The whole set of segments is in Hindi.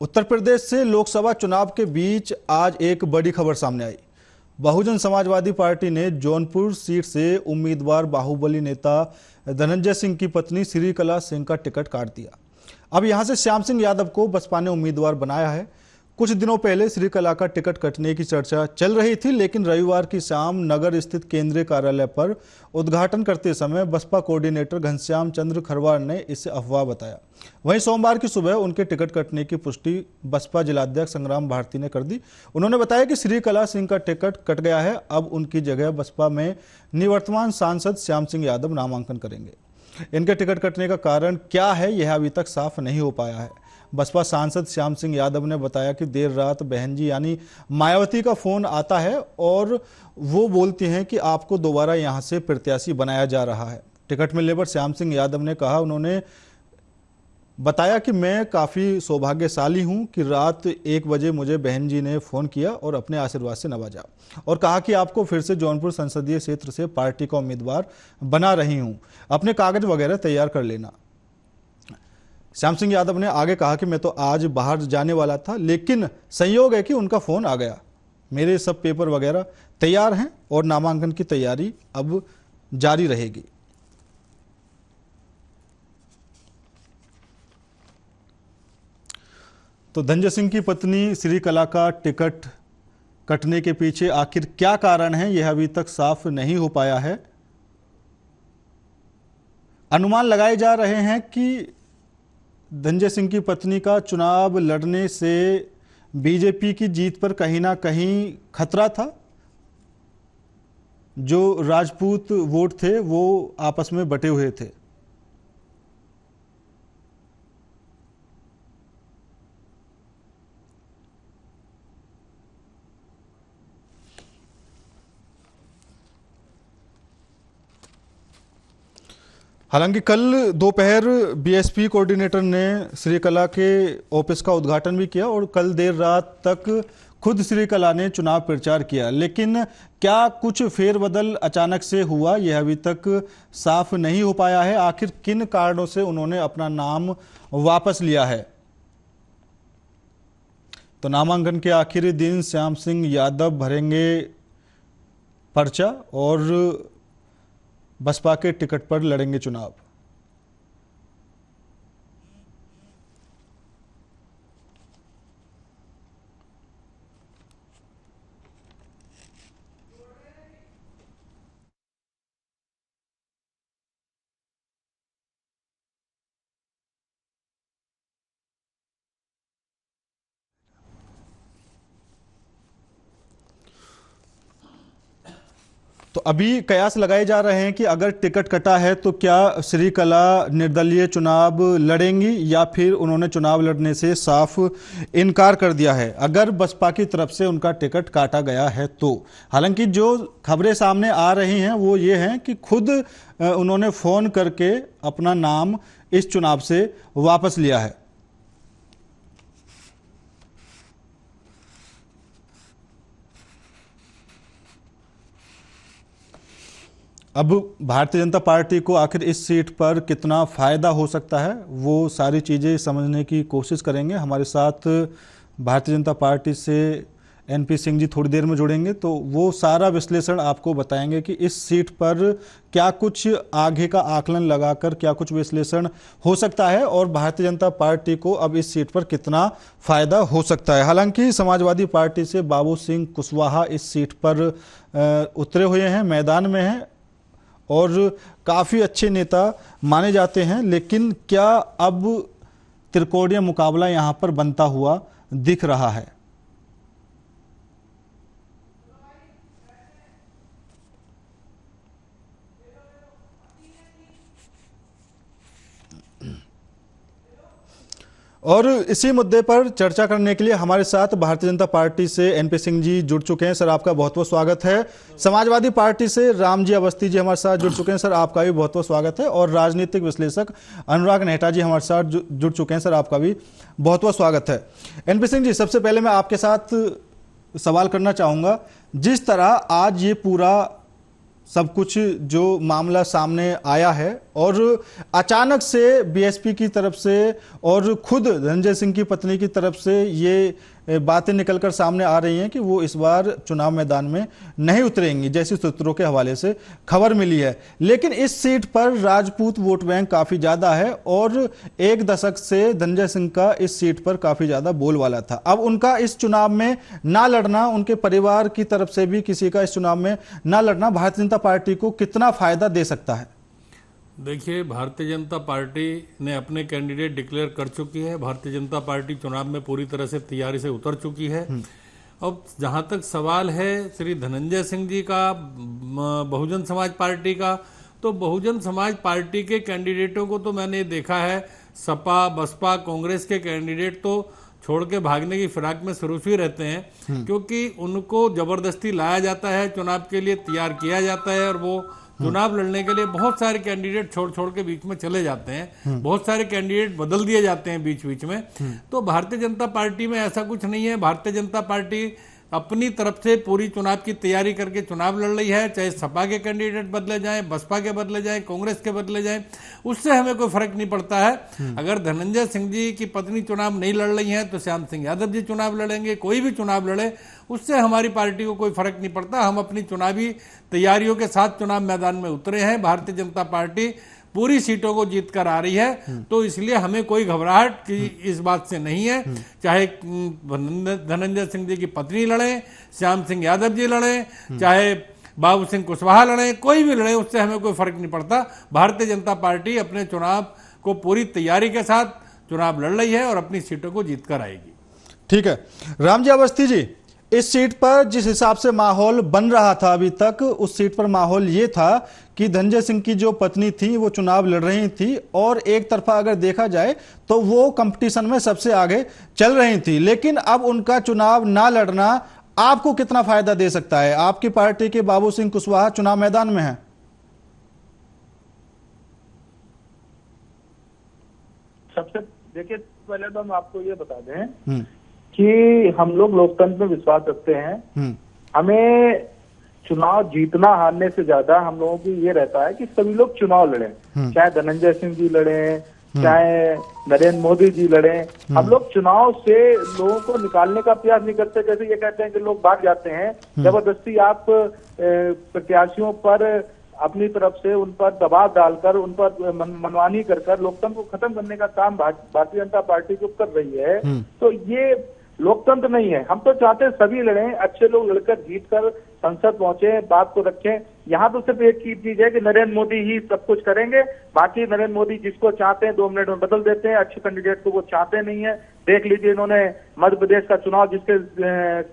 उत्तर प्रदेश से लोकसभा चुनाव के बीच आज एक बड़ी खबर सामने आई। बहुजन समाजवादी पार्टी ने जौनपुर सीट से उम्मीदवार बाहुबली नेता धनंजय सिंह की पत्नी श्रीकला सिंह का टिकट काट दिया। अब यहां से श्याम सिंह यादव को बसपा ने उम्मीदवार बनाया है। कुछ दिनों पहले श्रीकला का टिकट कटने की चर्चा चल रही थी, लेकिन रविवार की शाम नगर स्थित केंद्रीय कार्यालय पर उद्घाटन करते समय बसपा कोऑर्डिनेटर घनश्याम चंद्र खरवार ने इसे अफवाह बताया। वहीं सोमवार की सुबह उनके टिकट कटने की पुष्टि बसपा जिलाध्यक्ष संग्राम भारती ने कर दी। उन्होंने बताया कि श्रीकला सिंह का टिकट कट गया है। अब उनकी जगह बसपा में निवर्तमान सांसद श्याम सिंह यादव नामांकन करेंगे। इनके टिकट कटने का कारण क्या है, यह अभी तक साफ नहीं हो पाया है। बसपा सांसद श्याम सिंह यादव ने बताया कि देर रात बहन जी यानी मायावती का फोन आता है और वो बोलती हैं कि आपको दोबारा यहां से प्रत्याशी बनाया जा रहा है। टिकट मिलने पर श्याम सिंह यादव ने कहा, उन्होंने बताया कि मैं काफ़ी सौभाग्यशाली हूं कि रात 1 बजे मुझे बहन जी ने फ़ोन किया और अपने आशीर्वाद से नवाजा और कहा कि आपको फिर से जौनपुर संसदीय क्षेत्र से पार्टी का उम्मीदवार बना रही हूं, अपने कागज वगैरह तैयार कर लेना। श्याम सिंह यादव ने आगे कहा कि मैं तो आज बाहर जाने वाला था, लेकिन संयोग है कि उनका फ़ोन आ गया। मेरे सब पेपर वगैरह तैयार हैं और नामांकन की तैयारी अब जारी रहेगी। तो धनंजय सिंह की पत्नी श्रीकला का टिकट कटने के पीछे आखिर क्या कारण है, यह अभी तक साफ नहीं हो पाया है। अनुमान लगाए जा रहे हैं कि धनंजय सिंह की पत्नी का चुनाव लड़ने से बीजेपी की जीत पर कहीं ना कहीं खतरा था। जो राजपूत वोट थे वो आपस में बटे हुए थे। हालांकि कल दोपहर बीएसपी कोऑर्डिनेटर ने श्रीकला के ऑफिस का उद्घाटन भी किया और कल देर रात तक खुद श्रीकला ने चुनाव प्रचार किया, लेकिन क्या कुछ फेरबदल अचानक से हुआ, यह अभी तक साफ नहीं हो पाया है। आखिर किन कारणों से उन्होंने अपना नाम वापस लिया है। तो नामांकन के आखिरी दिन श्याम सिंह यादव भरेंगे पर्चा और बसपा के टिकट पर लड़ेंगे चुनाव। तो अभी कयास लगाए जा रहे हैं कि अगर टिकट कटा है तो क्या श्रीकला निर्दलीय चुनाव लड़ेंगी या फिर उन्होंने चुनाव लड़ने से साफ इनकार कर दिया है अगर बसपा की तरफ से उनका टिकट काटा गया है तो। हालांकि जो खबरें सामने आ रही हैं वो ये हैं कि खुद उन्होंने फ़ोन करके अपना नाम इस चुनाव से वापस लिया है। अब भारतीय जनता पार्टी को आखिर इस सीट पर कितना फ़ायदा हो सकता है, वो सारी चीज़ें समझने की कोशिश करेंगे। हमारे साथ भारतीय जनता पार्टी से एनपी सिंह जी थोड़ी देर में जुड़ेंगे, तो वो सारा विश्लेषण आपको बताएंगे कि इस सीट पर क्या कुछ आगे का आकलन लगाकर क्या कुछ विश्लेषण हो सकता है और भारतीय जनता पार्टी को अब इस सीट पर कितना फ़ायदा हो सकता है। हालांकि समाजवादी पार्टी से बाबू सिंह कुशवाहा इस सीट पर उतरे हुए हैं, मैदान में हैं और काफ़ी अच्छे नेता माने जाते हैं, लेकिन क्या अब त्रिकोणीय मुकाबला यहां पर बनता हुआ दिख रहा है। और इसी मुद्दे पर चर्चा करने के लिए हमारे साथ भारतीय जनता पार्टी से एनपी सिंह जी जुड़ चुके हैं। सर, आपका बहुत बहुत स्वागत है। समाजवादी पार्टी से रामजी अवस्थी जी हमारे साथ जुड़ चुके हैं। सर, आपका भी बहुत बहुत स्वागत है। और राजनीतिक विश्लेषक अनुराग नेहटा जी हमारे साथ जुड़ चुके हैं। सर, आपका भी बहुत बहुत स्वागत है। एनपी सिंह जी, सबसे पहले मैं आपके साथ सवाल करना चाहूँगा, जिस तरह आज ये पूरा सब कुछ जो मामला सामने आया है और अचानक से बीएसपी की तरफ से और खुद धनंजय सिंह की पत्नी की तरफ से ये बातें निकलकर सामने आ रही हैं कि वो इस बार चुनाव मैदान में नहीं उतरेंगी, जैसी सूत्रों के हवाले से खबर मिली है। लेकिन इस सीट पर राजपूत वोट बैंक काफी ज्यादा है और एक दशक से धनंजय सिंह का इस सीट पर काफी ज्यादा बोलबाला था। अब उनका इस चुनाव में ना लड़ना, उनके परिवार की तरफ से भी किसी का इस चुनाव में ना लड़ना भारतीय जनता पार्टी को कितना फायदा दे सकता है? देखिए, भारतीय जनता पार्टी ने अपने कैंडिडेट डिक्लेयर कर चुकी है। भारतीय जनता पार्टी चुनाव में पूरी तरह से तैयारी से उतर चुकी है। अब जहां तक सवाल है श्री धनंजय सिंह जी का, बहुजन समाज पार्टी का, तो बहुजन समाज पार्टी के कैंडिडेटों को तो मैंने देखा है, सपा, बसपा, कांग्रेस के कैंडिडेट तो छोड़ के भागने की फिराक में सरूफ ही रहते हैं, क्योंकि उनको जबरदस्ती लाया जाता है, चुनाव के लिए तैयार किया जाता है और वो चुनाव लड़ने के लिए बहुत सारे कैंडिडेट छोड़ के बीच में चले जाते हैं, बहुत सारे कैंडिडेट बदल दिए जाते हैं बीच बीच में। तो भारतीय जनता पार्टी में ऐसा कुछ नहीं है। भारतीय जनता पार्टी अपनी तरफ से पूरी चुनाव की तैयारी करके चुनाव लड़ रही है, चाहे सपा के कैंडिडेट बदले जाएं, बसपा के बदले जाएं, कांग्रेस के बदले जाएं, उससे हमें कोई फर्क नहीं पड़ता है। अगर धनंजय सिंह जी की पत्नी चुनाव नहीं लड़ रही है तो श्याम सिंह यादव जी चुनाव लड़ेंगे, कोई भी चुनाव लड़े, उससे हमारी पार्टी को कोई फर्क नहीं पड़ता। हम अपनी चुनावी तैयारियों के साथ चुनाव मैदान में उतरे हैं। भारतीय जनता पार्टी पूरी सीटों को जीत कर आ रही है, तो इसलिए हमें कोई घबराहट की इस बात से नहीं है। चाहे धनंजय सिंह जी की पत्नी लड़े, श्याम सिंह यादव जी लड़े, चाहे बाबू सिंह कुशवाहा लड़े, कोई भी लड़े, उससे हमें कोई फर्क नहीं पड़ता। भारतीय जनता पार्टी अपने चुनाव को पूरी तैयारी के साथ चुनाव लड़ रही है और अपनी सीटों को जीत कर आएगी। ठीक है, रामजी अवस्थी जी, इस सीट पर जिस हिसाब से माहौल बन रहा था अभी तक, उस सीट पर माहौल ये था कि धनंजय सिंह की जो पत्नी थी वो चुनाव लड़ रही थी और एक तरफा अगर देखा जाए तो वो कंपटीशन में सबसे आगे चल रही थी। लेकिन अब उनका चुनाव ना लड़ना आपको कितना फायदा दे सकता है? आपकी पार्टी के बाबू सिंह कुशवाहा चुनाव मैदान में है। सबसे देखिए, पहले तो हम आपको ये बता दें कि हम लोग लोकतंत्र में विश्वास रखते हैं। हमें चुनाव जीतना हारने से ज्यादा हम लोगों की ये रहता है कि सभी लोग चुनाव लड़ें, चाहे धनंजय सिंह जी लड़ें, चाहे नरेंद्र मोदी जी लड़ें। हम लोग चुनाव से लोगों को निकालने का प्रयास नहीं करते। जैसे ये कहते हैं कि लोग भाग जाते हैं, जबरदस्ती आप प्रत्याशियों पर अपनी तरफ से उन पर दबाव डालकर, उन पर मनमानी कर लोकतंत्र को खत्म करने का काम भारतीय जनता पार्टी जो कर रही है, तो ये लोकतंत्र नहीं है। हम तो चाहते हैं सभी लड़ें, अच्छे लोग लड़कर जीत कर संसद पहुंचे, बात को रखें। यहाँ तो सिर्फ एक ही चीज है कि नरेंद्र मोदी ही सब कुछ करेंगे, बाकी नरेंद्र मोदी जिसको चाहते हैं 2 मिनट में बदल देते हैं। अच्छे कैंडिडेट को वो चाहते नहीं है। देख लीजिए, इन्होंने मध्य प्रदेश का चुनाव जिसके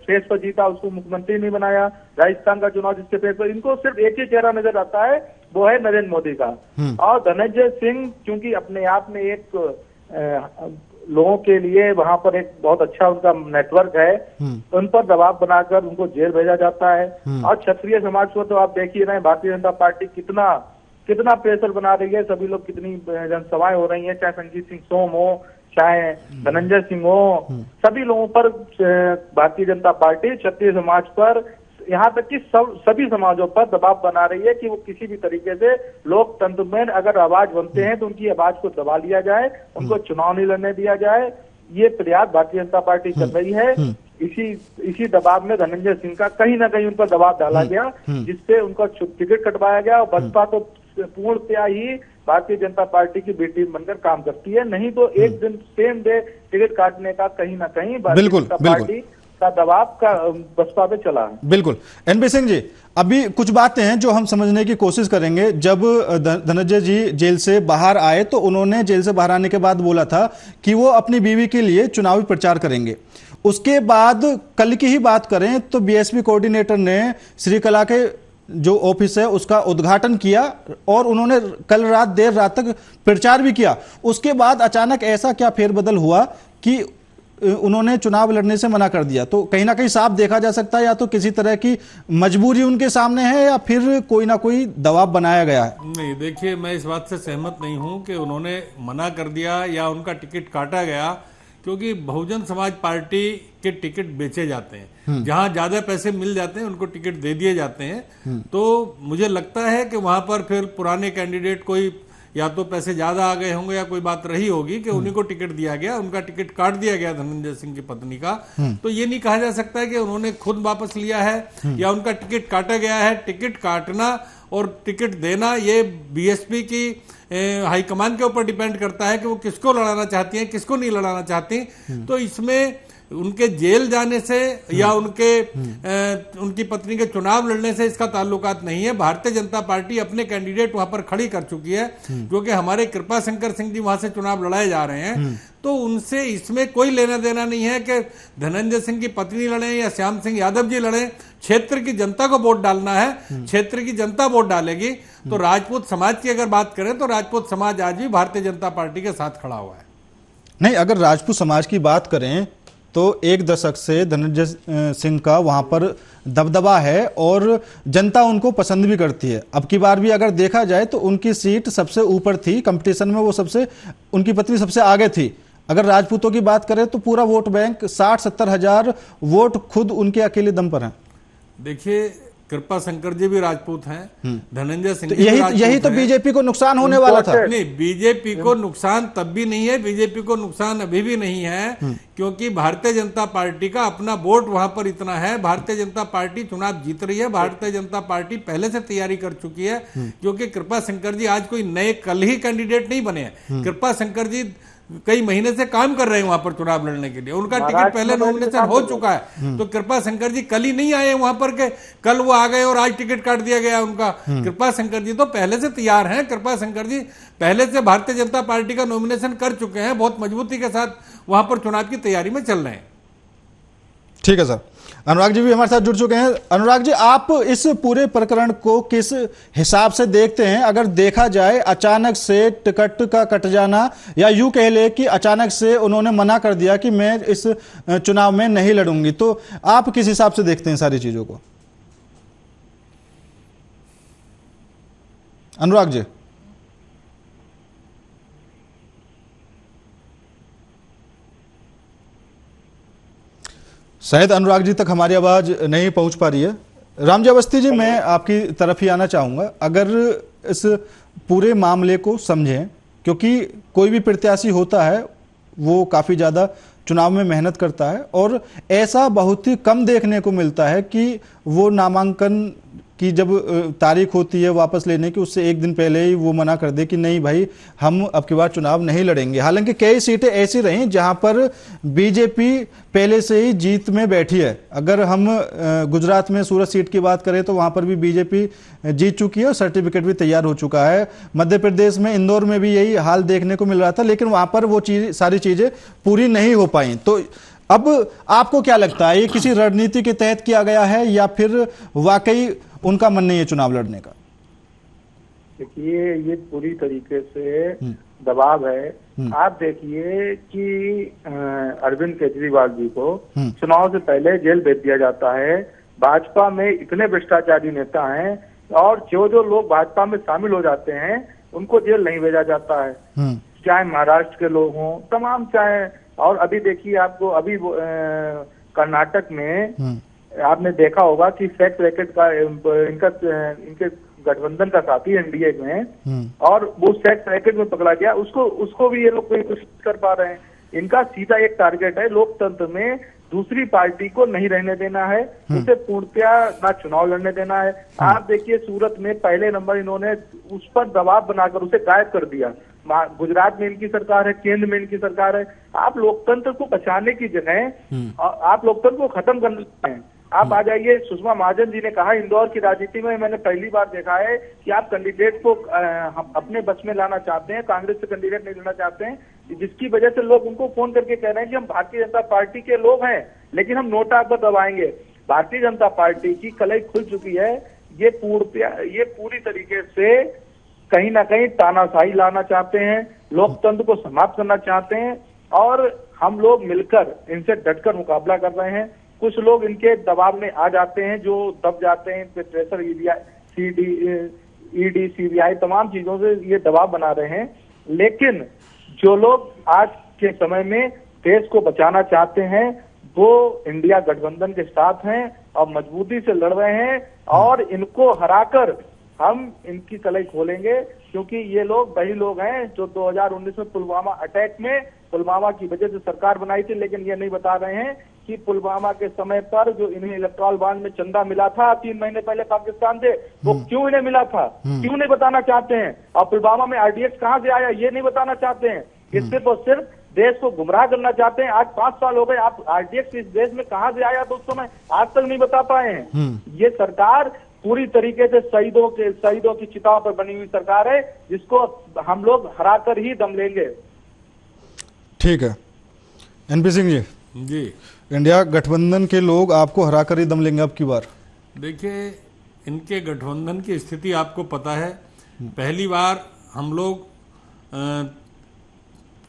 फेस पर जीता उसको मुख्यमंत्री नहीं बनाया, राजस्थान का चुनाव जिसके फेस पर, इनको सिर्फ एक ही चेहरा नजर आता है, वो है नरेंद्र मोदी का। और धनंजय सिंह चूंकि अपने आप में एक लोगों के लिए वहां पर एक बहुत अच्छा उनका नेटवर्क है, उन पर दबाव बनाकर उनको जेल भेजा जाता है। और क्षत्रिय समाज को तो आप देख ही रहे हैं, भारतीय जनता पार्टी कितना प्रेशर बना रही है। सभी लोग कितनी जनसभाएं हो रही हैं, चाहे संजीत सिंह सोम हो, चाहे धनंजय सिंह हो, सभी लोगों पर भारतीय जनता पार्टी क्षत्रिय समाज पर, यहाँ तक कि सभी समाजों पर दबाव बना रही है कि वो किसी भी तरीके से लोकतंत्र में अगर आवाज बनते हैं तो उनकी आवाज को दबा लिया जाए, उनको चुनाव नहीं लड़ने दिया जाए। ये प्रयास भारतीय जनता पार्टी कर रही है। इसी दबाव में धनंजय सिंह का कहीं ना कहीं उन पर दबाव डाला गया, जिससे उनका टिकट कटवाया गया। और बसपा तो पूर्णतया ही भारतीय जनता पार्टी की बेटी बनकर काम करती है, नहीं तो एक दिन सेम डे टिकट काटने का कहीं ना कहीं भारतीय जनता पार्टी का दबाव का बसपा पे चला है। बिल्कुल। एनपी सिंह जी, अभी कुछ बातें हैं जो हम समझने की कोशिश करेंगे। जब धनंजय जी जेल से बाहर आए तो उन्होंने जेल से बाहर आने के बाद बोला था कि वो अपनी बीवी के लिए चुनावी प्रचार करेंगे। उसके बाद कल की ही बात करें तो बीएसपी कोऑर्डिनेटर ने श्रीकला के जो ऑफिस है उसका उद्घाटन किया और उन्होंने कल रात देर रात तक प्रचार भी किया। उसके बाद अचानक ऐसा क्या फेरबदल हुआ कि उन्होंने चुनाव लड़ने से मना कर दिया? तो कहीं ना कहीं साफ देखा जा सकता है या तो किसी तरह की मजबूरी उनके सामने है या फिर कोई ना कोई दबाव बनाया गया है। नहीं, देखिए, मैं इस बात से सहमत नहीं हूं कि उन्होंने मना कर दिया या उनका टिकट काटा गया, क्योंकि बहुजन समाज पार्टी के टिकट बेचे जाते हैं, जहां ज्यादा पैसे मिल जाते हैं उनको टिकट दे दिए जाते हैं। तो मुझे लगता है कि वहां पर फिर पुराने कैंडिडेट कोई या तो पैसे ज्यादा आ गए होंगे या कोई बात रही होगी कि उन्हीं को टिकट दिया गया, उनका टिकट काट दिया गया धनंजय सिंह की पत्नी का। तो ये नहीं कहा जा सकता है कि उन्होंने खुद वापस लिया है या उनका टिकट काटा गया है। टिकट काटना और टिकट देना ये बीएसपी की हाईकमान के ऊपर डिपेंड करता है कि वो किसको लड़ाना चाहती हैं, किसको नहीं लड़ाना चाहती। तो इसमें उनके जेल जाने से या उनकी पत्नी के चुनाव लड़ने से इसका ताल्लुकात नहीं है। भारतीय जनता पार्टी अपने कैंडिडेट वहां पर खड़ी कर चुकी है, क्योंकि हमारे कृपा शंकर सिंह जी वहां से चुनाव लड़ाए जा रहे हैं। तो उनसे इसमें कोई लेना देना नहीं है कि धनंजय सिंह की पत्नी लड़े या श्याम सिंह यादव जी लड़े। क्षेत्र की जनता को वोट डालना है, क्षेत्र की जनता वोट डालेगी। तो राजपूत समाज की अगर बात करें तो राजपूत समाज आज भी भारतीय जनता पार्टी के साथ खड़ा हुआ है। नहीं, अगर राजपूत समाज की बात करें तो एक दशक से धनंजय सिंह का वहां पर दबदबा है और जनता उनको पसंद भी करती है। अब की बार भी अगर देखा जाए तो उनकी सीट सबसे ऊपर थी कंपटीशन में, वो सबसे, उनकी पत्नी सबसे आगे थी। अगर राजपूतों की बात करें तो पूरा वोट बैंक 60-70 हजार वोट खुद उनके अकेले दम पर है। देखिए, कृपा शंकर जी भी राजपूत हैं, धनंजय सिंह तो यही तो बीजेपी को नुकसान होने वाला था। नहीं, बीजेपी को नुकसान तब भी नहीं है, बीजेपी को नुकसान अभी भी नहीं है, क्योंकि भारतीय जनता पार्टी का अपना वोट वहां पर इतना है। भारतीय जनता पार्टी चुनाव जीत रही है। भारतीय जनता पार्टी पहले से तैयारी कर चुकी है, क्योंकि कृपा शंकर जी आज कोई नए कल ही कैंडिडेट नहीं बने हैं। कृपा शंकर जी कई महीने से काम कर रहे हैं वहां पर चुनाव लड़ने के लिए। उनका टिकट पहले नॉमिनेशन हो चुका है। तो कृपा शंकर जी कल ही नहीं आए वहां पर के कल वो आ गए और आज टिकट काट दिया गया उनका। कृपा शंकर जी तो पहले से तैयार हैं। कृपा शंकर जी पहले से भारतीय जनता पार्टी का नॉमिनेशन कर चुके हैं, बहुत मजबूती के साथ वहां पर चुनाव की तैयारी में चल रहे हैं। ठीक है सर। अनुराग जी भी हमारे साथ जुड़ चुके हैं। अनुराग जी, आप इस पूरे प्रकरण को किस हिसाब से देखते हैं? अगर देखा जाए अचानक से टिकट का कट जाना, या यूं कह ले कि अचानक से उन्होंने मना कर दिया कि मैं इस चुनाव में नहीं लड़ूंगी, तो आप किस हिसाब से देखते हैं सारी चीजों को? अनुराग जी। शायद अनुराग जी तक हमारी आवाज नहीं पहुंच पा रही है। रामजी अवस्थी जी, मैं आपकी तरफ ही आना चाहूंगा। अगर इस पूरे मामले को समझें, क्योंकि कोई भी प्रत्याशी होता है वो काफी ज्यादा चुनाव में मेहनत करता है, और ऐसा बहुत ही कम देखने को मिलता है कि वो नामांकन की जब तारीख होती है वापस लेने की, उससे एक दिन पहले ही वो मना कर दे कि नहीं भाई, हम अब की बार चुनाव नहीं लड़ेंगे। हालांकि कई सीटें ऐसी रहीं जहां पर बीजेपी पहले से ही जीत में बैठी है। अगर हम गुजरात में सूरत सीट की बात करें तो वहां पर भी बीजेपी जीत चुकी है और सर्टिफिकेट भी तैयार हो चुका है। मध्य प्रदेश में इंदौर में भी यही हाल देखने को मिल रहा था, लेकिन वहां पर वो सारी चीजें पूरी नहीं हो पाई। तो अब आपको क्या लगता है, ये किसी रणनीति के तहत किया गया है या फिर वाकई उनका मन नहीं है चुनाव लड़ने का? देखिए, ये पूरी तरीके से दबाव है। आप देखिए कि अरविंद केजरीवाल जी को चुनाव से पहले जेल भेज दिया जाता है। भाजपा में इतने भ्रष्टाचारी नेता हैं, और जो लोग भाजपा में शामिल हो जाते हैं उनको जेल नहीं भेजा जाता है, चाहे महाराष्ट्र के लोग हों, तमाम, चाहे, और अभी देखिए आपको अभी कर्नाटक में आपने देखा होगा कि सेक्स रैकेट का इनके गठबंधन का साथी एनडीए में, और वो सेक्स रैकेट में पकड़ा गया, उसको भी ये लोग कोई कुछ कर पा रहे हैं। इनका सीधा एक टारगेट है, लोकतंत्र में दूसरी पार्टी को नहीं रहने देना है, उसे पूर्णतया ना चुनाव लड़ने देना है। आप देखिए सूरत में पहले नंबर इन्होंने उस पर दबाव बनाकर उसे गायब कर दिया। गुजरात में इनकी सरकार है, केंद्र में इनकी सरकार है। आप लोकतंत्र को बचाने की जगह आप लोकतंत्र को खत्म करना है। आप आ जाइए, सुषमा महाजन जी ने कहा इंदौर की राजनीति में मैंने पहली बार देखा है कि आप कैंडिडेट को अपने बस में लाना चाहते हैं, कांग्रेस से कैंडिडेट नहीं लेना चाहते हैं, जिसकी वजह से लोग उनको फोन करके कह रहे हैं कि हम भारतीय जनता पार्टी के लोग हैं, लेकिन हम नोटा पर दबाएंगे। भारतीय जनता पार्टी की कलई खुल चुकी है। ये पूरी तरीके से कहीं ना कहीं तानाशाही लाना चाहते हैं, लोकतंत्र को समाप्त करना चाहते हैं, और हम लोग मिलकर इनसे डटकर मुकाबला कर रहे हैं। कुछ लोग इनके दबाव में आ जाते हैं, जो दब जाते हैं, इन पे प्रेशर, ईडी, सीबीआई, तमाम चीजों से ये दबाव बना रहे हैं। लेकिन जो लोग आज के समय में देश को बचाना चाहते हैं वो इंडिया गठबंधन के साथ हैं और मजबूती से लड़ रहे हैं, और इनको हराकर हम इनकी कलई खोलेंगे, क्योंकि ये लोग वही लोग हैं जो 2019 में पुलवामा अटैक में पुलवामा की वजह से सरकार बनाई थी, लेकिन ये नहीं बता रहे हैं कि पुलवामा के समय पर जो इन्हें इलेक्टोरल बॉन्ड में चंदा मिला था 3 महीने पहले पाकिस्तान से, वो क्यों इन्हें मिला था, क्यों नहीं बताना चाहते हैं। और पुलवामा में आरडीएक्स कहां से आया ये नहीं बताना चाहते हैं। इससे तो सिर्फ देश को गुमराह करना चाहते हैं। आज 5 साल हो गए, आप आरडीएक्स इस देश में कहां से आया तो उस समय आज तक नहीं बता पाए हैं। ये सरकार पूरी तरीके से शहीदों की चिताओं पर बनी हुई सरकार है, जिसको हम लोग हराकर ही दम लेंगे। ठीक है एनपी सिंह जी, इंडिया गठबंधन के लोग आपको हराकर ही दम लेंगे अब की बार। देखिए इनके गठबंधन की स्थिति आपको पता है। पहली बार हम लोग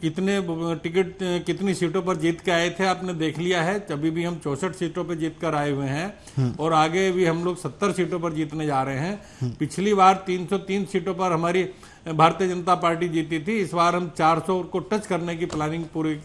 कितनी सीटों पर जीत के आए थे आपने देख लिया है। अभी भी हम 64 सीटों पर जीत कर आए हुए हैं और आगे भी हम लोग 70 सीटों पर जीतने जा रहे हैं। पिछली बार 303 सीटों पर हमारी भारतीय जनता पार्टी जीती थी। इस बार हम 400 को टच करने की प्लानिंग पूरी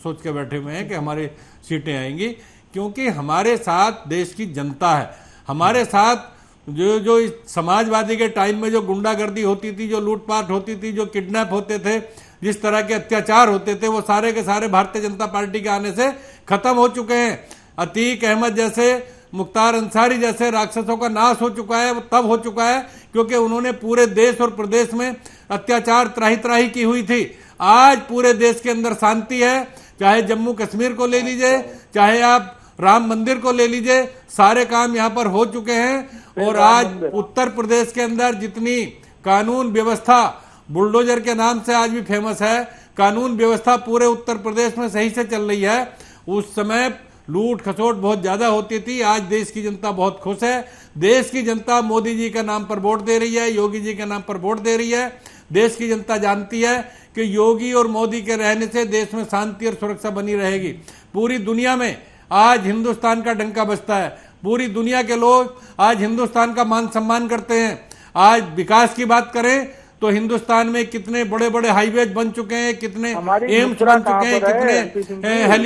सोच के बैठे हुए हैं कि हमारी सीटें आएंगी, क्योंकि हमारे साथ देश की जनता है। हमारे साथ जो इस समाजवादी के टाइम में जो गुंडागर्दी होती थी, जो लूटपाट होती थी, जो किडनैप होते थे, जिस तरह के अत्याचार होते थे, वो सारे के सारे भारतीय जनता पार्टी के आने से खत्म हो चुके हैं। अतीक अहमद जैसे, मुख्तार अंसारी जैसे राक्षसों का नाश हो चुका है। वो तब हो चुका है क्योंकि उन्होंने पूरे देश और प्रदेश में अत्याचार त्राही त्राही की हुई थी। आज पूरे देश के अंदर शांति है। चाहे जम्मू कश्मीर को ले लीजिए, चाहे आप राम मंदिर को ले लीजिए, सारे काम यहाँ पर हो चुके हैं। और आज उत्तर प्रदेश के अंदर जितनी कानून व्यवस्था बुलडोजर के नाम से आज भी फेमस है, कानून व्यवस्था पूरे उत्तर प्रदेश में सही से चल रही है। उस समय लूट खसोट बहुत ज्यादा होती थी। आज देश की जनता बहुत खुश है। देश की जनता मोदी जी के नाम पर वोट दे रही है, योगी जी के नाम पर वोट दे रही है। देश की जनता जानती है कि योगी और मोदी के रहने से देश में शांति और सुरक्षा बनी रहेगी। पूरी दुनिया में आज हिंदुस्तान का डंका बजता है। पूरी दुनिया के लोग आज हिंदुस्तान का मान सम्मान करते हैं। आज विकास की बात करें तो हिंदुस्तान में कितने बड़े बड़े हाईवे बन चुके हैं, कितने एम्स बन चुके हैं, कितने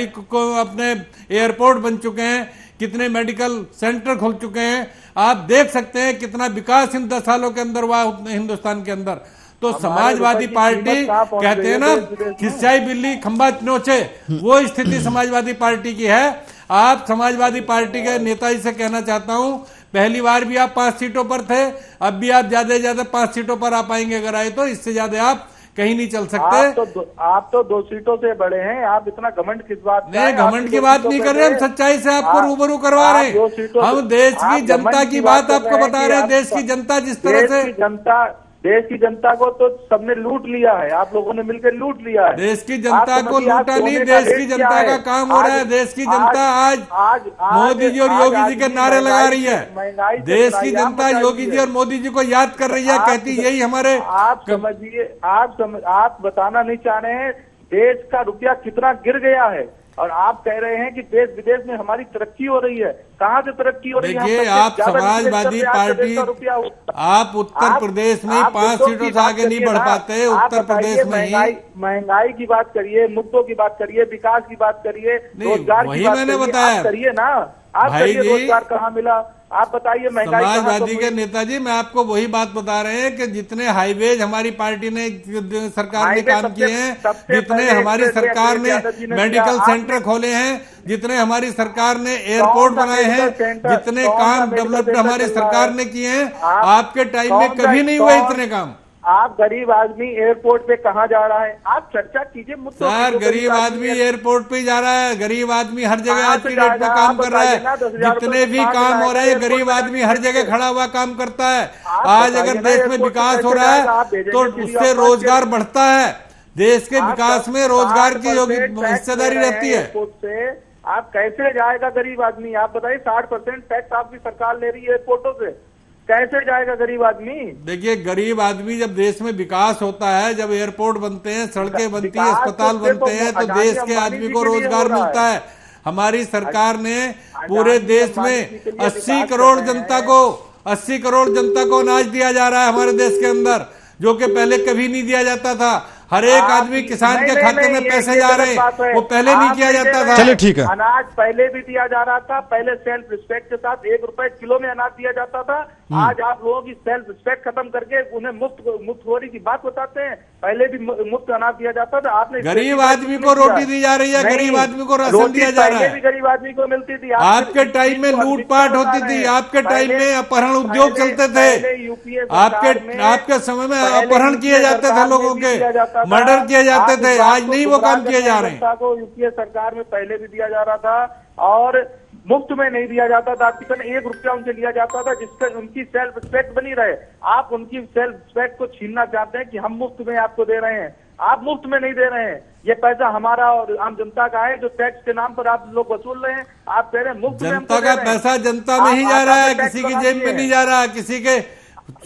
अपने एयरपोर्ट बन चुके हैं, कितने मेडिकल सेंटर खुल चुके हैं। आप देख सकते हैं कितना विकास इन 10 सालों के अंदर हुआ हिंदुस्तान के अंदर। तो समाजवादी पार्टी कहते हैं ना, खिस्साई बिल्ली खंबा नोचे, वो स्थिति समाजवादी पार्टी की है। आप समाजवादी पार्टी के नेता जी से कहना चाहता हूं, पहली बार भी आप 5 सीटों पर थे, अब भी आप ज्यादा से ज्यादा 5 सीटों पर आ पाएंगे अगर आए तो। इससे ज्यादा आप कहीं नहीं चल सकते। आप तो 2 सीटों से बड़े हैं, आप इतना घमंड किस बात का? नहीं, घमंड की बात नहीं कर रहे, हम सच्चाई से आपको रूबरू करवा रहे हैं। हम देश की जनता की बात आपको बता रहे हैं। देश की जनता जिस तरह से देश की जनता को तो सबने लूट लिया है, आप लोगों ने मिलकर लूट लिया है। देश की जनता को लूटा नहीं, देश की जनता का काम हो रहा है। देश की जनता आज मोदी जी और योगी जी के नारे लगा रही है। देश की जनता योगी जी और मोदी जी को याद कर रही है, कहती यही हमारे। आप समझिए, आप बताना नहीं चाह रहे हैं देश का रुपया कितना गिर गया है, और आप कह रहे हैं कि देश विदेश में हमारी तरक्की हो रही है। कहां से तरक्की हो रही है? देखिए, आप समाजवादी पार्टी, आप उत्तर प्रदेश में 5 सीटों से आगे नहीं बढ़ पाते। उत्तर प्रदेश में ही महंगाई की बात करिए, मुद्दों की बात करिए, विकास की बात करिए, रोजगार की बात करिए ना। आप करिए रोजगार कहाँ मिला, आप बताइए। समाजवादी के नेताजी, मैं आपको वही बात बता रहे हैं कि जितने हाईवेज हमारी पार्टी ने सरकार ने काम किए हैं, जितने हमारी सरकार ने मेडिकल सेंटर खोले हैं, जितने हमारी सरकार ने एयरपोर्ट बनाए हैं, जितने काम डेवलप्ड हमारी सरकार ने किए हैं, आपके टाइम में कभी नहीं हुए इतने काम। आप गरीब आदमी एयरपोर्ट पे कहाँ जा रहा है? आप चर्चा कीजिए मुद्दों की। सर, गरीब आदमी एयरपोर्ट पे जा रहा है। गरीब आदमी हर जगह आज की डेट में काम कर रहा है। जितने भी काम हो रहे हैं, गरीब आदमी हर जगह खड़ा हुआ काम करता है। आज अगर देश में विकास हो रहा है तो उससे रोजगार बढ़ता है। देश के विकास में रोजगार की हिस्सेदारी रहती है। आप कैसे जाएगा गरीब आदमी? आप बताइए, 60% टैक्स आपकी सरकार ले रही है एयरपोर्टों से, कैसे जाएगा गरीब आदमी? देखिए, गरीब आदमी जब देश में विकास होता है, जब एयरपोर्ट बनते हैं, सड़कें बनती हैं, अस्पताल बनते हैं, तो देश के आदमी को रोजगार मिलता है। हमारी सरकार ने पूरे देश में 80 करोड़ जनता को अनाज दिया जा रहा है हमारे देश के अंदर, जो कि पहले कभी नहीं दिया जाता था। हर एक आदमी किसान के खाते में पैसे जा रहे हैं, वो पहले नहीं किया जाता था। चलिए ठीक है। अनाज पहले भी दिया जा रहा था, पहले सेल्फ रिस्पेक्ट के साथ 1 रुपए किलो में अनाज दिया जाता था। आज आप लोगों की सेल्फ रिस्पेक्ट खत्म करके उन्हें मुफ्तखोरी की बात बताते हैं। पहले भी मुफ्त अनाज दिया जाता था। आपने गरीब आदमी को रोटी दी जा रही है, गरीब आदमी को राशन दिया जा रहा है। गरीब आदमी को मिलती थी। आपके टाइम में लूटपाट होती थी, आपके टाइम में अपहरण उद्योग चलते थे, आपके समय में अपहरण किए जाते थे, लोगों के मर्डर किए जाते थे। आज नहीं वो काम किए जा रहे हैं। को यूपीए सरकार में पहले भी दिया जा रहा था और मुफ्त में नहीं दिया जाता था। तकरीबन 1 रुपया उनसे लिया जाता था, जिससे उनकी सेल्फ रिस्पेक्ट बनी रहे। आप उनकी सेल्फ रिस्पेक्ट को छीनना चाहते हैं कि हम मुफ्त में आपको दे रहे हैं। आप मुफ्त में नहीं दे रहे हैं, ये पैसा हमारा और आम जनता का है, जो टैक्स के नाम पर आप लोग वसूल रहे हैं। आप कह रहे हैं मुफ्त में जनता का पैसा जनता में ही जा रहा है, किसी की जेब में नहीं जा रहा, किसी के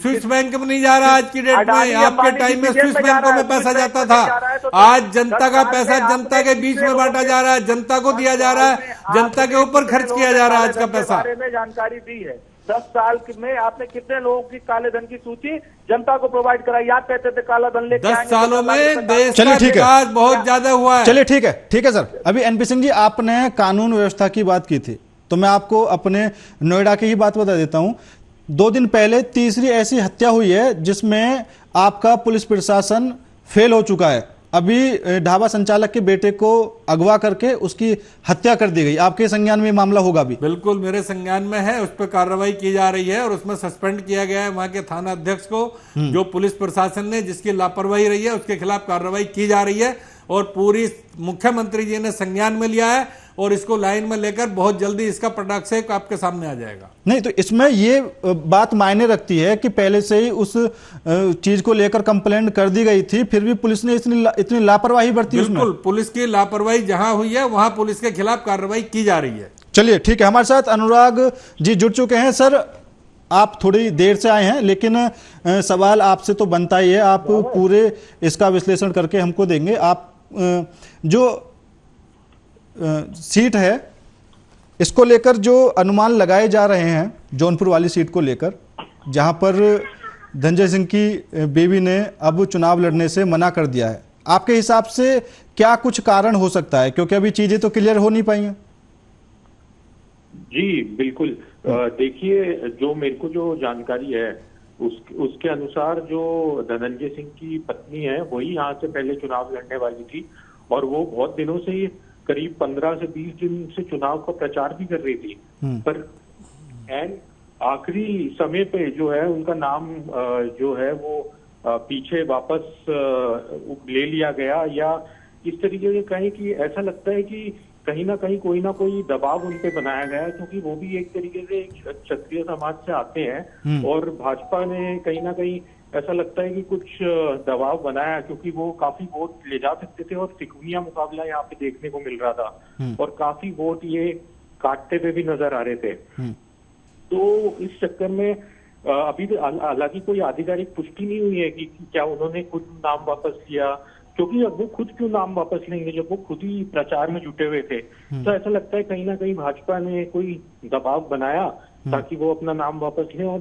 स्विस बैंक में नहीं जा रहा। आज की डेट में, आपके टाइम में स्विस बैंकों में पैसा जाता था। आज जनता का पैसा जनता के बीच में बांटा जा रहा है, जनता को दिया जा रहा है, जनता के ऊपर खर्च किया जा रहा है आज का पैसा। में जानकारी दी है 10 साल में आपने कितने लोगों की काले धन की सूची जनता को प्रोवाइड कराई। आप कहते थे काला धन लेके 10 सालों में देश का विकास बहुत ज्यादा हुआ है। चलिए ठीक है सर। अभी एनपी सिंह जी, आपने कानून व्यवस्था की बात की थी, तो मैं आपको अपने नोएडा की ही बात बता देता हूं। 2 दिन पहले तीसरी ऐसी हत्या हुई है जिसमें आपका पुलिस प्रशासन फेल हो चुका है। अभी ढाबा संचालक के बेटे को अगवा करके उसकी हत्या कर दी गई। आपके संज्ञान में मामला होगा भी? बिल्कुल मेरे संज्ञान में है, उस पर कार्रवाई की जा रही है और उसमें सस्पेंड किया गया है वहां के थाना अध्यक्ष को। जो पुलिस प्रशासन ने जिसकी लापरवाही रही है उसके खिलाफ कार्रवाई की जा रही है और पूरी मुख्यमंत्री जी ने संज्ञान में लिया है और इसको लाइन में लेकर बहुत जल्दी इसका पटाक्षेप आपके सामने आ जाएगा। नहीं तो इसमें ये बात मायने रखती है कि पहले से ही उस चीज को लेकर कंप्लेंट कर दी गई थी, फिर भी पुलिस ने इतनी लापरवाही बरती। बिल्कुल, पुलिस की लापरवाही जहां हुई है वहां पुलिस के खिलाफ कार्रवाई की जा रही है। चलिए ठीक है, हमारे साथ अनुराग जी जुड़ चुके हैं। सर, आप थोड़ी देर से आए हैं, लेकिन सवाल आपसे तो बनता ही है। आप पूरे इसका विश्लेषण करके हमको देंगे। आप जो सीट है इसको लेकर जो अनुमान लगाए जा रहे हैं, जौनपुर वाली सीट को लेकर, जहां पर धनंजय सिंह की बेबी ने अब चुनाव लड़ने से मना कर दिया है, आपके हिसाब से क्या कुछ कारण हो सकता है? क्योंकि अभी चीजें तो क्लियर हो नहीं पाई हैं। जी बिल्कुल, देखिए जो मेरे को जो जानकारी है उसके अनुसार जो धनंजय सिंह की पत्नी है वही यहाँ से पहले चुनाव लड़ने वाली थी और वो बहुत दिनों से करीब 15 से 20 दिन से चुनाव का प्रचार भी कर रही थी। पर आखिरी समय पे जो है उनका नाम जो है वो पीछे वापस ले लिया गया, या इस तरीके से कहें कि ऐसा लगता है कि कहीं ना कोई दबाव उन पे बनाया गया है, क्योंकि वो भी एक तरीके से क्षत्रिय समाज से आते हैं और भाजपा ने कहीं ना कहीं ऐसा लगता है कि कुछ दबाव बनाया, क्योंकि वो काफी वोट ले जा सकते थे और तिकोनिया मुकाबला यहाँ पे देखने को मिल रहा था और काफी वोट ये काटते हुए भी नजर आ रहे थे। तो इस चक्कर में अभी हालांकि कोई आधिकारिक पुष्टि नहीं हुई है कि क्या उन्होंने खुद नाम वापस लिया, क्योंकि अब वो खुद क्यों नाम वापस लेंगे जब वो खुद ही प्रचार में जुटे हुए थे। तो ऐसा लगता है कहीं ना कहीं भाजपा ने कोई दबाव बनाया ताकि वो अपना नाम वापस लें और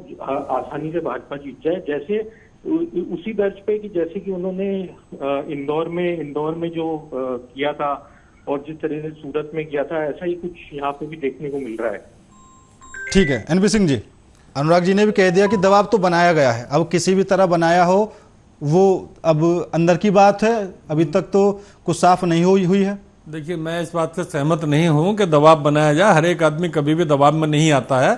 आसानी से भाजपा जीत जाए। जैसे उसी दर्ज पे कि जैसे कि उन्होंने इंदौर में जो किया था और जिस तरह से सूरत में किया था, ऐसा ही कुछ यहाँ पे भी देखने को मिल रहा है। ठीक है एनपी सिंह जी, अनुराग जी ने भी कह दिया कि दबाव तो बनाया गया है। अब किसी भी तरह बनाया हो वो अब अंदर की बात है, अभी तक तो कुछ साफ नहीं हुई है। देखिए, मैं इस बात से सहमत नहीं हूं कि दबाव बनाया जाए। हर एक आदमी कभी भी दबाव में नहीं आता है,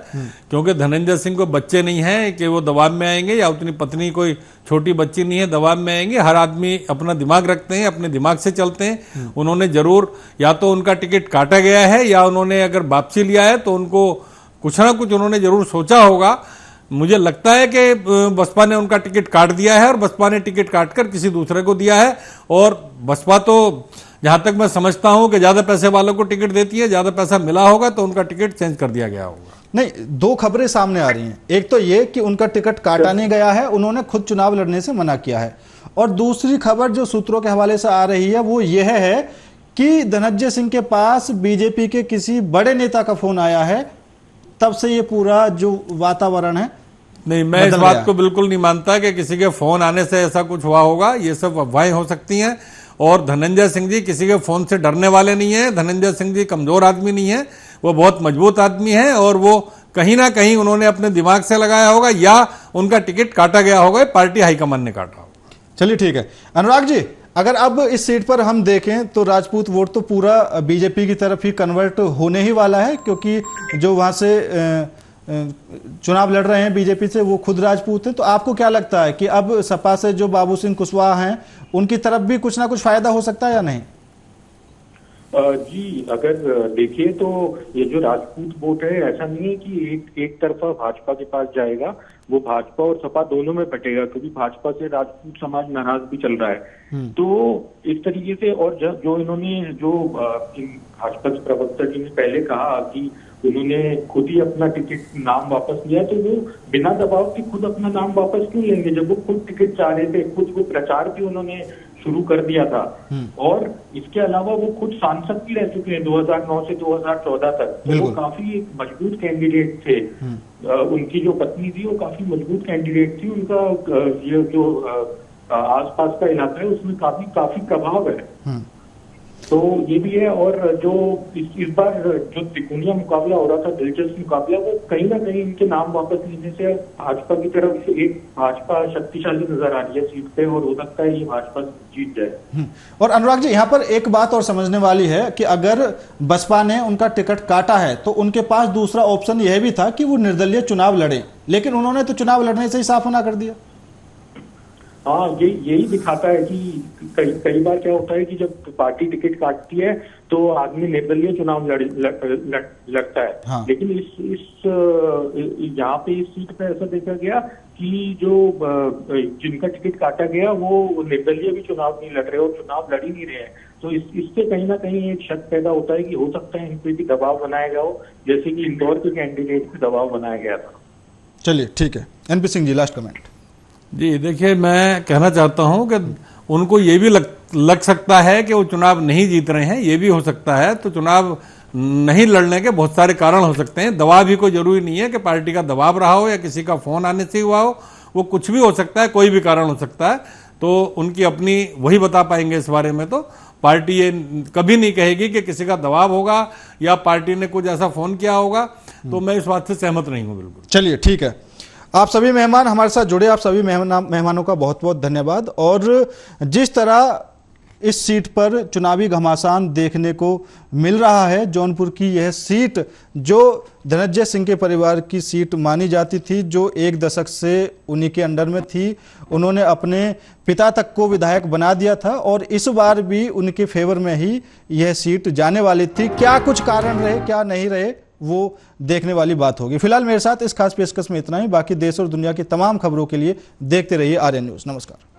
क्योंकि धनंजय सिंह को बच्चे नहीं हैं कि वो दबाव में आएंगे, या उतनी पत्नी कोई छोटी बच्ची नहीं है दबाव में आएंगे। हर आदमी अपना दिमाग रखते हैं, अपने दिमाग से चलते हैं। उन्होंने जरूर या तो उनका टिकट काटा गया है, या उन्होंने अगर वापसी लिया है तो उनको कुछ ना कुछ उन्होंने जरूर सोचा होगा। मुझे लगता है कि बसपा ने उनका टिकट काट दिया है और बसपा ने टिकट काटकर किसी दूसरे को दिया है। और बसपा तो जहां तक मैं समझता हूं कि ज्यादा पैसे वालों को टिकट देती है, ज्यादा पैसा मिला होगा तो उनका टिकट चेंज कर दिया गया होगा। नहीं, 2 खबरें सामने आ रही हैं। एक तो ये कि उनका टिकट काटा नहीं गया है, उन्होंने खुद चुनाव लड़ने से मना किया है, और दूसरी खबर जो सूत्रों के हवाले से आ रही है वो यह है कि धनंजय सिंह के पास बीजेपी के किसी बड़े नेता का फोन आया है, तब से ये पूरा जो वातावरण है नहीं, मैं इस बदल बात गया। को बिल्कुल नहीं मानता कि किसी के फोन आने से ऐसा कुछ हुआ होगा। ये सब अफवाहें हो सकती हैं। और धनंजय सिंह जी किसी के फोन से डरने वाले नहीं है। धनंजय सिंह जी कमजोर आदमी नहीं है, वो बहुत मजबूत आदमी है और वो कहीं ना कहीं उन्होंने अपने दिमाग से लगाया होगा या उनका टिकट काटा गया होगा, पार्टी हाईकमान ने काटा होगा। चलिए ठीक है। अनुराग जी, अगर अब इस सीट पर हम देखें तो राजपूत वोट तो पूरा बीजेपी की तरफ ही कन्वर्ट होने ही वाला है, क्योंकि जो वहां से चुनाव लड़ रहे हैं बीजेपी से वो खुद राजपूत हैं। तो आपको क्या लगता है कि अब सपा से जो बाबू सिंह कुशवाहा हैं उनकी तरफ भी कुछ ना कुछ फायदा हो सकता है या नहीं? जी, अगर देखिए तो ये जो राजपूत वोट है, ऐसा नहीं है कि एक तरफा भाजपा के पास जाएगा, वो भाजपा और सपा दोनों में बटेगा, क्योंकि भाजपा से राजपूत समाज नाराज भी चल रहा है। तो इस तरीके से, और जो इन्होंने भाजपा के प्रवक्ता जी ने पहले कहा कि उन्होंने खुद ही अपना टिकट नाम वापस लिया, तो वो बिना दबाव के खुद अपना नाम वापस क्यों लेंगे जब वो खुद टिकट चाह रहे थे। खुद वो प्रचार भी उन्होंने शुरू कर दिया था और इसके अलावा वो खुद सांसद भी रह चुके हैं 2009 से 2014 तक। तो वो काफी एक मजबूत कैंडिडेट थे। उनकी जो पत्नी थी वो काफी मजबूत कैंडिडेट थी। उनका ये जो आसपास का इलाका है उसमें काफी प्रभाव है। तो ये भी है। और जो इस बार जो त्रिकोणीय मुकाबला हो रहा था, दिलचस्प मुकाबला, वो कहीं ना कहीं इनके नाम वापस लेने से भाजपा की तरफ से एक भाजपा शक्तिशाली नजर आ रही है सीट पे, और हो सकता है ये भाजपा जीत जाए। और अनुराग जी, यहाँ पर एक बात और समझने वाली है कि अगर बसपा ने उनका टिकट काटा है तो उनके पास दूसरा ऑप्शन यह भी था कि वो निर्दलीय चुनाव लड़े, लेकिन उन्होंने तो चुनाव लड़ने से ही साफ मना कर दिया। हाँ, यही दिखाता है कि कई बार क्या होता है कि जब पार्टी टिकट काटती है तो आदमी निर्दलीय चुनाव लड़ता है। हाँ। लेकिन यहाँ पे इस सीट पे ऐसा देखा गया कि जो जिनका टिकट काटा गया वो निर्दलीय भी चुनाव नहीं लड़ रहे और चुनाव लड़ ही नहीं रहे हैं। तो इससे कहीं ना कहीं एक शक पैदा होता है कि हो सकता है इन पे भी दबाव बनाया गया हो, जैसे कि इंदौर के कैंडिडेट पे दबाव बनाया गया था। चलिए ठीक है। NP Singh ji, last comment. जी देखिए, मैं कहना चाहता हूं कि उनको ये भी लग सकता है कि वो चुनाव नहीं जीत रहे हैं, ये भी हो सकता है। तो चुनाव नहीं लड़ने के बहुत सारे कारण हो सकते हैं। दबाव भी कोई जरूरी नहीं है कि पार्टी का दबाव रहा हो या किसी का फोन आने से हुआ हो, वो कुछ भी हो सकता है, कोई भी कारण हो सकता है। तो उनकी अपनी वही बता पाएंगे इस बारे में। तो पार्टी ये कभी नहीं कहेगी कि किसी का दबाव होगा या पार्टी ने कुछ ऐसा फोन किया होगा। तो मैं इस बात से सहमत नहीं हूं बिल्कुल। चलिए ठीक है। आप सभी मेहमान हमारे साथ जुड़े, आप सभी मेहमानों का बहुत बहुत धन्यवाद। और जिस तरह इस सीट पर चुनावी घमासान देखने को मिल रहा है, जौनपुर की यह सीट जो धनंजय सिंह के परिवार की सीट मानी जाती थी, जो एक दशक से उन्हीं के अंडर में थी, उन्होंने अपने पिता तक को विधायक बना दिया था और इस बार भी उनके फेवर में ही यह सीट जाने वाली थी। क्या कुछ कारण रहे, क्या नहीं रहे, वो देखने वाली बात होगी। फिलहाल मेरे साथ इस खास पेशकश में इतना ही। बाकी देश और दुनिया की तमाम खबरों के लिए देखते रहिए आर्यन न्यूज़। नमस्कार।